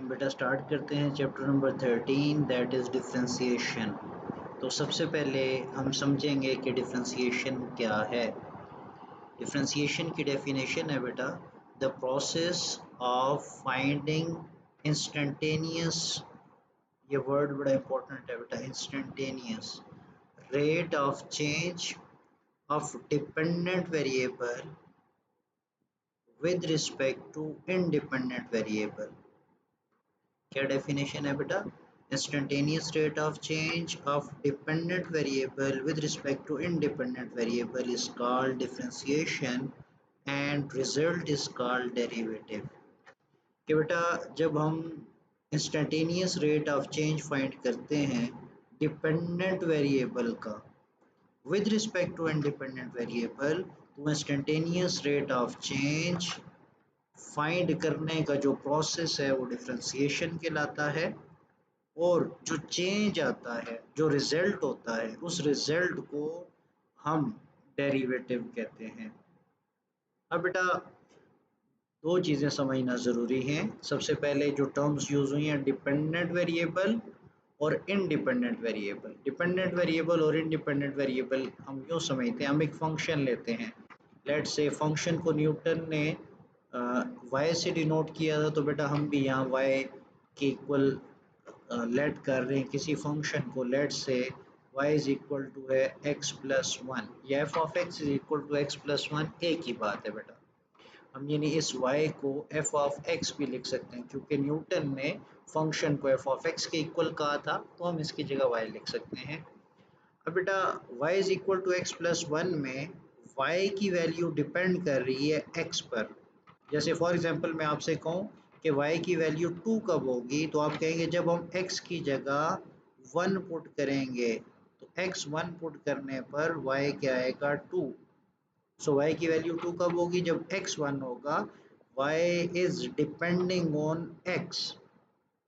बेटा स्टार्ट करते हैं chapter number 13 that is differentiation. तो सबसे पहले हम समझेंगे कि डिफ्रेंसिएशन क्या है। डिफ्रेंसिएशन की डेफिनेशन है बेटा the process of finding instantaneous, ये वर्ड बड़ा इंपॉर्टेंट है बेटा, instantaneous rate of change of dependent variable with respect to independent variable. क्या डेफिनेशन है बेटा? Instantaneous rate of change of dependent variable with respect to independent variable is called differentiation and result is called derivative. कि बेटा जब हम instantaneous rate of change find करते हैं dependent variable का with respect to independent variable, तो instantaneous rate of change find करने का जो प्रोसेस है वो डिफरेंशिएशन कहलाता है, और जो चेंज आता है, जो रिजल्ट होता है, उस रिजल्ट को हम डेरिवेटिव कहते हैं। अब बेटा दो चीज़ें समझना ज़रूरी हैं। सबसे पहले जो टर्म्स यूज़ हुई हैं डिपेंडेंट वेरिएबल और इंडिपेंडेंट वेरिएबल। डिपेंडेंट वेरिएबल और इंडिपेंडेंट वेरिएबल हम यूँ समझते हैं, हम एक फंक्शन लेते हैं, लेट्स से फंक्शन को न्यूटन ने y से डिनोट किया था, तो बेटा हम भी यहाँ y के इक्वल लेट कर रहे हैं किसी फंक्शन को, लेट से y इज इक्वल टू है x प्लस वन या f of x is equal to x plus one, एक ही बात है बेटा। हम यानी इस y को f ऑफ x भी लिख सकते हैं, क्योंकि न्यूटन ने फंक्शन को f ऑफ x के इक्वल कहा था, तो हम इसकी जगह y लिख सकते हैं। अब बेटा y is equal to x plus one में y की वैल्यू डिपेंड कर रही है x पर। जैसे फॉर एग्जांपल मैं आपसे कहूँ कि y की वैल्यू 2 कब होगी, तो आप कहेंगे जब हम x की जगह 1 पुट करेंगे, तो x 1 पुट करने पर y क्या आएगा 2। सो y की वैल्यू 2 कब होगी, जब x 1 होगा। y is depending on x,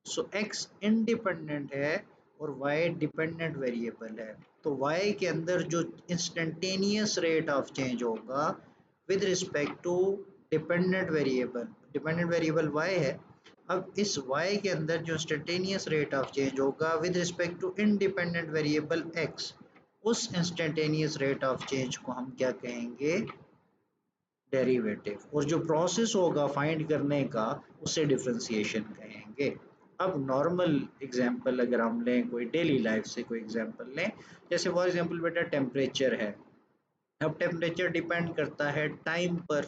so x independent है और y डिपेंडेंट वेरिएबल है। तो y के अंदर जो इंस्टेंटेनियस रेट ऑफ चेंज होगा with respect to dependent variable y है। अब इस y के अंदर जो इंस्टेंटेनियस रेट ऑफ चेंज होगा with respect to independent variable x, उस इंस्टेंटेनियस रेट ऑफ चेंज को हम क्या कहेंगे, डेरिवेटिव। और जो प्रोसेस होगा फाइंड करने का उसे डिफरेंशिएशन कहेंगे। अब नॉर्मल एग्जांपल अगर हम लें, कोई डेली लाइफ से कोई एग्जांपल लें, जैसे फॉर एग्जांपल बेटा टेम्परेचर है। अब टेम्परेचर डिपेंड करता है टाइम पर,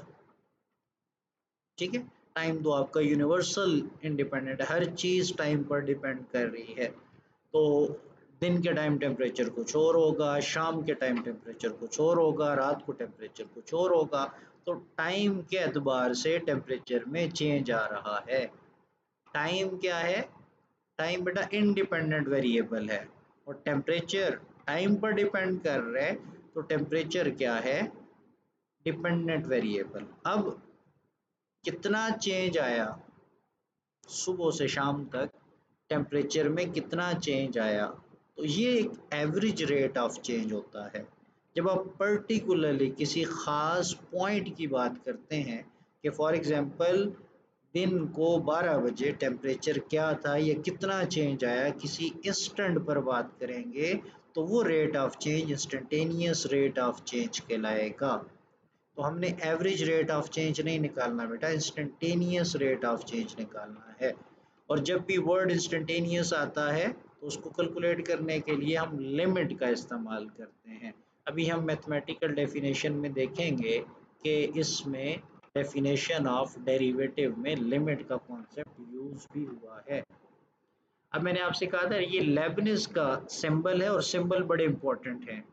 ठीक है। टाइम तो आपका यूनिवर्सल इंडिपेंडेंट है, हर चीज़ टाइम पर डिपेंड कर रही है। तो दिन के टाइम टेम्परेचर कुछ और होगा, शाम के टाइम टेम्परेचर कुछ और होगा, रात को टेम्परेचर कुछ और होगा। तो टाइम के एतबार से टेम्परेचर में चेंज आ रहा है। टाइम क्या है, टाइम बेटा इंडिपेंडेंट वेरिएबल है, और टेम्परेचर टाइम पर डिपेंड कर रहा है, तो टेम्परेचर क्या है, डिपेंडेंट वेरिएबल। अब कितना चेंज आया सुबह से शाम तक, टेम्परेचर में कितना चेंज आया, तो ये एक एवरेज रेट ऑफ चेंज होता है। जब आप पर्टिकुलरली किसी ख़ास पॉइंट की बात करते हैं कि फॉर एग्जांपल दिन को 12 बजे टेम्परेचर क्या था या कितना चेंज आया, किसी इंस्टेंट पर बात करेंगे, तो वो rate of change instantaneous rate of change कहलाएगा। तो हमने एवरेज रेट ऑफ चेंज नहीं निकालना बेटा, इंस्टेंटेनियस रेट ऑफ चेंज निकालना है। और जब भी वर्ड इंस्टेंटेनियस आता है तो उसको कैलकुलेट करने के लिए हम लिमिट का इस्तेमाल करते हैं। अभी हम मैथमेटिकल डेफिनेशन में देखेंगे कि इसमें डेफिनेशन ऑफ डेरिवेटिव में लिमिट का कॉन्सेप्ट यूज भी हुआ है। अब मैंने आपसे कहा था ये लेबनिज का सिंबल है, और सिंबल बड़े इंपॉर्टेंट हैं।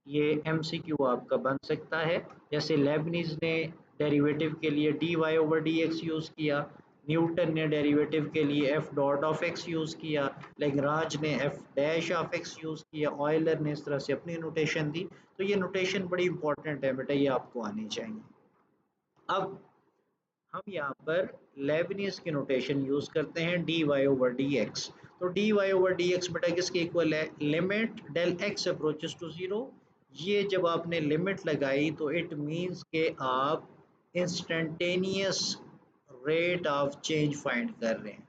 ये एमसीक्यू आपका बन सकता है। जैसे लेबनिज ने डेरिवेटिव के लिए dy ओवर dx यूज़ किया, न्यूटन ने डेरिवेटिव के लिए f dot of x use किया, लैग्रांज ने f dash of x use किया, ऑयलर ने इस तरह से अपनी नोटेशन दी। तो ये नोटेशन बड़ी इंपॉर्टेंट है बेटा, ये आपको आनी चाहिए। अब हम यहाँ पर लेबनिज की नोटेशन यूज़ करते हैं dy ओवर dx। तो dy ओवर dx बेटा किसके इक्वल है, limit del x approaches to zero. ये जब आपने लिमिट लगाई तो इट मीन्स कि आप instantaneous rate of change find कर रहे हैं।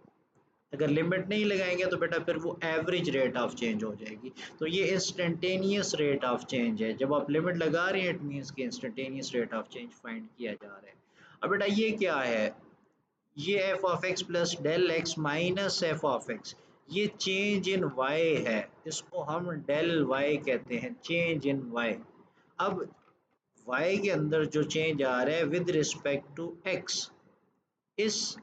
अगर लिमिट नहीं लगाएंगे तो बेटा फिर वो एवरेज रेट ऑफ चेंज हो जाएगी। तो ये इंस्टेंटेनियस रेट ऑफ चेंज है, जब आप लिमिट लगा रहे हैं इट मीन्स कि instantaneous rate of change find किया जा रहा है। अब बेटा ये क्या है, ये F of X plus del X minus F of X, ये चेंज इन वाई है, इसको हम डेल वाई कहते हैं, चेंज इन वाई। अब वाई के अंदर जो चेंज आ रहा है विद रिस्पेक्ट टू एक्स, इस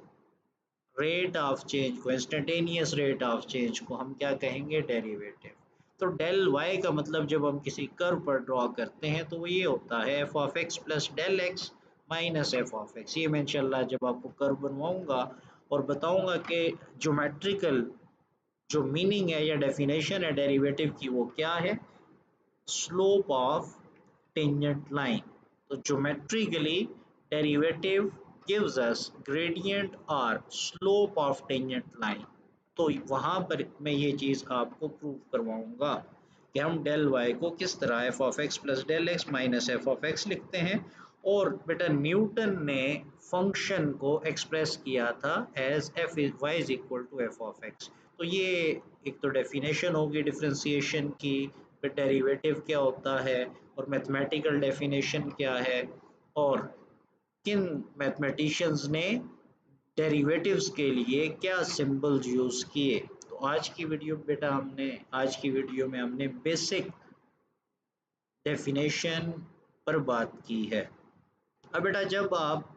रेट ऑफ चेंज को, इंस्टेंटेनियस रेट ऑफ चेंज को हम क्या कहेंगे, डेरिवेटिव। तो डेल वाई का मतलब जब हम किसी कर्व पर ड्रॉ करते हैं तो वो ये होता है F of X plus del X minus F of X. ये मैं इंशाल्लाह जब आपको कर्व बनवाऊंगा और बताऊंगा कि ज्योमेट्रिकल जो मीनिंग है या डेफिनेशन है डेरिवेटिव की वो क्या है, स्लोप ऑफ टेंजेंट लाइन। तो geometrically derivative gives us gradient और स्लोप ऑफ टेंजेंट लाइन। तो वहां पर मैं ये चीज आपको प्रूव करवाऊंगा कि हम डेल वाई को किस तरह F of X plus del X minus F of X लिखते हैं। और बेटा न्यूटन ने फंक्शन को एक्सप्रेस किया था as F Y is equal to F of X. तो ये एक तो डेफिनेशन होगी डिफरेंशिएशन की, फिर डेरिवेटिव क्या होता है, और मैथमेटिकल डेफिनेशन क्या है, और किन मैथमेटिशियंस ने डेरिवेटिव्स के लिए क्या सिंबल्स यूज किए। तो आज की वीडियो बेटा हमने आज की वीडियो में हमने बेसिक डेफिनेशन पर बात की है। अब बेटा जब आप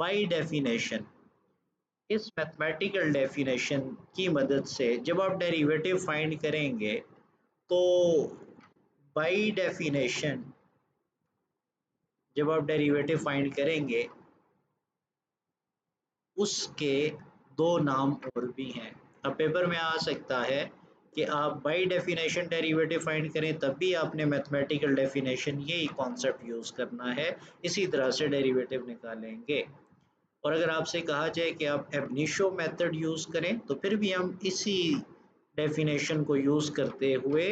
बाई डेफिनेशन, इस मैथमेटिकल डेफिनेशन की मदद से जब आप डेरिवेटिव फाइंड करेंगे तो बाई डेफिनेशन जब आप डेरिवेटिव फाइंड करेंगे उसके दो नाम और भी हैं। अब पेपर में आ सकता है कि आप बाई डेफिनेशन डेरिवेटिव फाइंड करें तब भी आपने मैथमेटिकल डेफिनेशन यही कॉन्सेप्ट यूज़ करना है, इसी तरह से डेरिवेटिव निकालेंगे। और अगर आपसे कहा जाए कि आप एबनिशो मेथड यूज़ करें तो फिर भी हम इसी डेफिनेशन को यूज़ करते हुए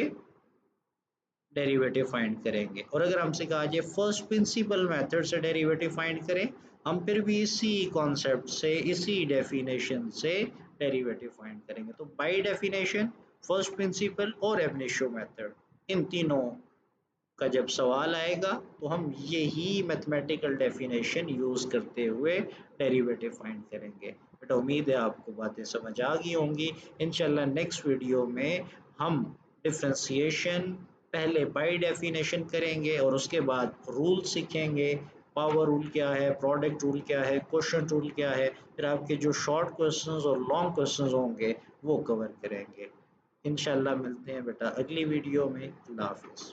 डेरिवेटिव फाइंड करेंगे। और अगर हमसे कहा जाए फर्स्ट प्रिंसिपल मेथड से डेरिवेटिव फाइंड करें, हम फिर भी इसी कॉन्सेप्ट से, इसी डेफिनेशन से डेरिवेटिव फाइंड करेंगे। तो बाय डेफिनेशन, फर्स्ट प्रिंसिपल और एब इनिशियो मेथड, इन तीनों का जब सवाल आएगा तो हम यही मैथमेटिकल डेफिनेशन यूज़ करते हुए डेरिवेटिव फाइंड करेंगे। बट उम्मीद है आपको बातें समझ आ गई होंगी। इंशाल्लाह नेक्स्ट वीडियो में हम डिफ्रेंसिएशन पहले बाय डेफिनेशन करेंगे और उसके बाद रूल सीखेंगे। पावर रूल क्या है, प्रोडक्ट रूल क्या है, क्वेश्चन रूल क्या है, फिर आपके जो शॉर्ट क्वेश्चंस और लॉन्ग क्वेश्चंस होंगे वो कवर करेंगे। इंशाल्लाह मिलते हैं बेटा अगली वीडियो में। अल्लाह हाफिज़।